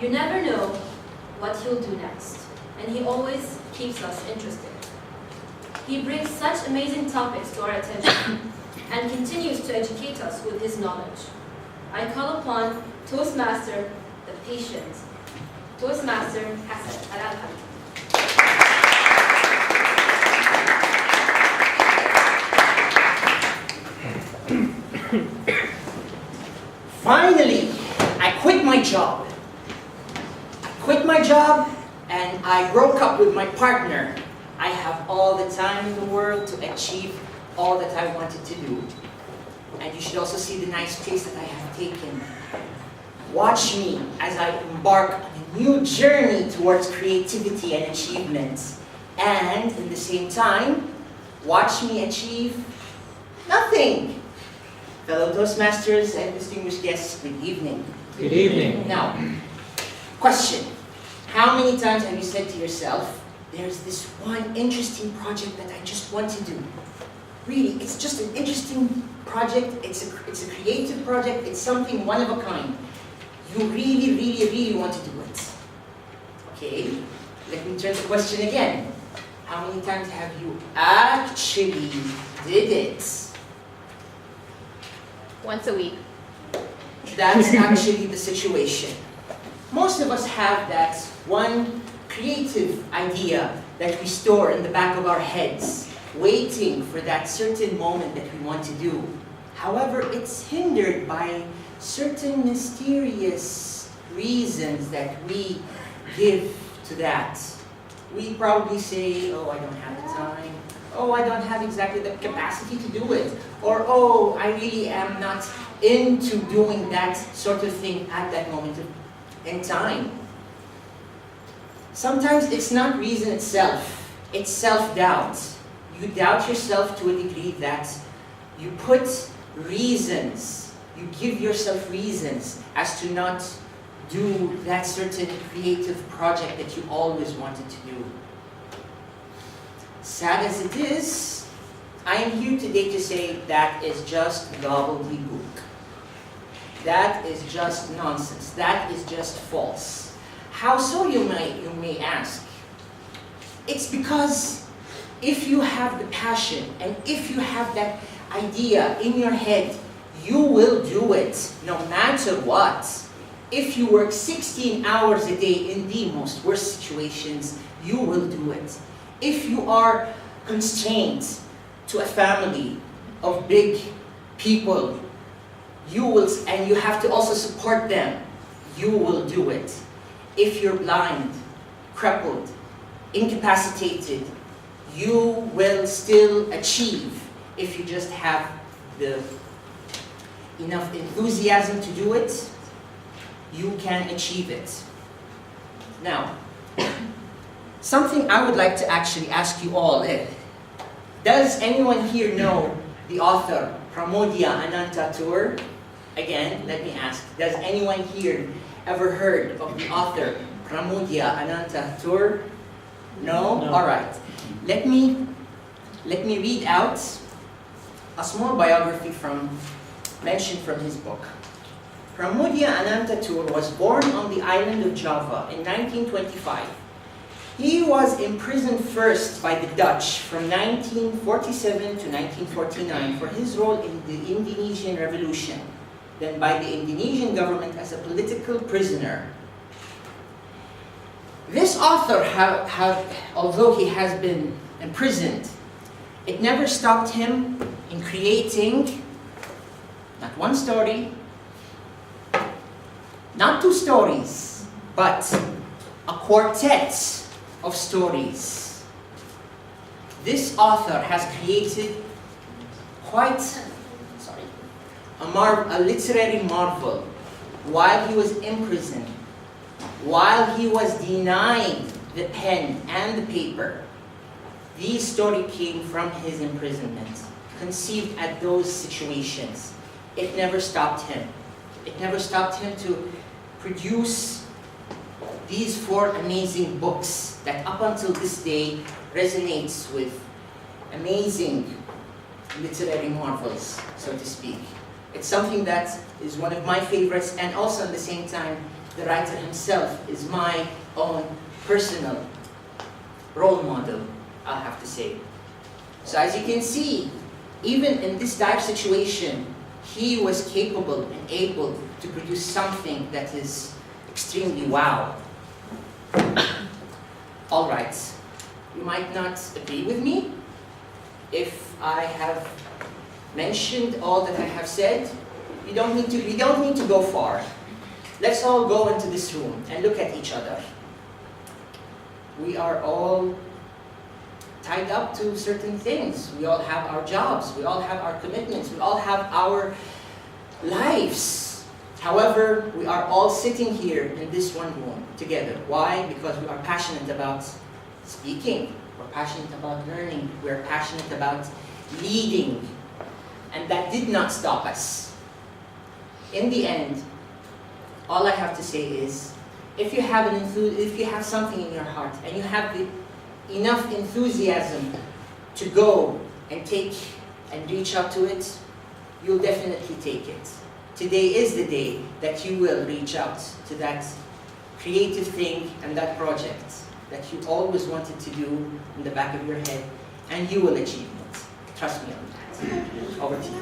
You never know what he'll do next, and he always keeps us interested. He brings such amazing topics to our attention and continues to educate us with his knowledge. I call upon Toastmaster, the patient, Toastmaster Hassan Al Alqami. Finally, I quit my job. And I broke up with my partner. I have all the time in the world to achieve all that I wanted to do. And you should also see the nice place that I have taken. Watch me as I embark on a new journey towards creativity and achievement. And in the same time, watch me achieve nothing. Fellow Toastmasters and distinguished guests, good evening. Good evening. Now, question. How many times have you said to yourself, there's this one interesting project that I just want to do? Really, it's just an interesting project, it's a creative project, it's something one of a kind. You really want to do it. Okay, let me turn the question again. How many times have you actually did it? Once a week. That's actually the situation. Most of us have that one creative idea that we store in the back of our heads, waiting for that certain moment that we want to do. However, it's hindered by certain mysterious reasons that we give to that. We probably say, oh, I don't have the time. Oh, I don't have exactly the capacity to do it. Or, oh, I really am not into doing that sort of thing at that moment in time. Sometimes it's not reason itself, it's self-doubt. You doubt yourself to a degree that you put reasons, you give yourself reasons as to not do that certain creative project that you always wanted to do. Sad as it is, I am here today to say that is just gobbledygook. That is just nonsense. That is just false. How so, you may ask? It's because if you have the passion and if you have that idea in your head, you will do it no matter what. If you work 16 hours a day in the most worst situations, you will do it. If you are constrained to a family of big people, you will, and you have to also support them, you will do it. If you're blind, crippled, incapacitated, you will still achieve if you just have the enough enthusiasm to do it. You can achieve it. Now, something I would like to actually ask you all is, does anyone here know the author Pramodia Anantatur? Again, let me ask, does anyone here ever heard of the author Pramodia Anantatur? No? No. All right. Let me read out a small biography mentioned from his book. Pramodia Anantatur was born on the island of Java in 1925. He was imprisoned first by the Dutch from 1947 to 1949 for his role in the Indonesian Revolution, then by the Indonesian government as a political prisoner. This author, although he has been imprisoned, it never stopped him in creating not one story, not two stories, but a quartet of stories. This author has created quite a literary marvel while he was imprisoned, while he was denied the pen and the paper. These stories came from his imprisonment, conceived at those situations. It never stopped him. It never stopped him to produce these 4 amazing books that up until this day resonates with amazing literary marvels, so to speak. It's something that is one of my favorites, and also at the same time, the writer himself is my own personal role model, I'll have to say. So as you can see, even in this dire situation, he was capable and able to produce something that is extremely wow. All right, you might not agree with me if I have mentioned all that I have said. We don't need to go far. Let's all go into this room and look at each other. We are all tied up to certain things. We all have our jobs. We all have our commitments. We all have our lives. However, we are all sitting here in this one room together. Why? Because we are passionate about speaking. We're passionate about learning. We're passionate about leading. And that did not stop us. In the end, all I have to say is, if you have something in your heart and you have enough enthusiasm to go and take and reach out to it, you'll definitely take it. Today is the day that you will reach out to that creative thing and that project that you always wanted to do in the back of your head, and you will achieve it. Trust me on that. Over to you.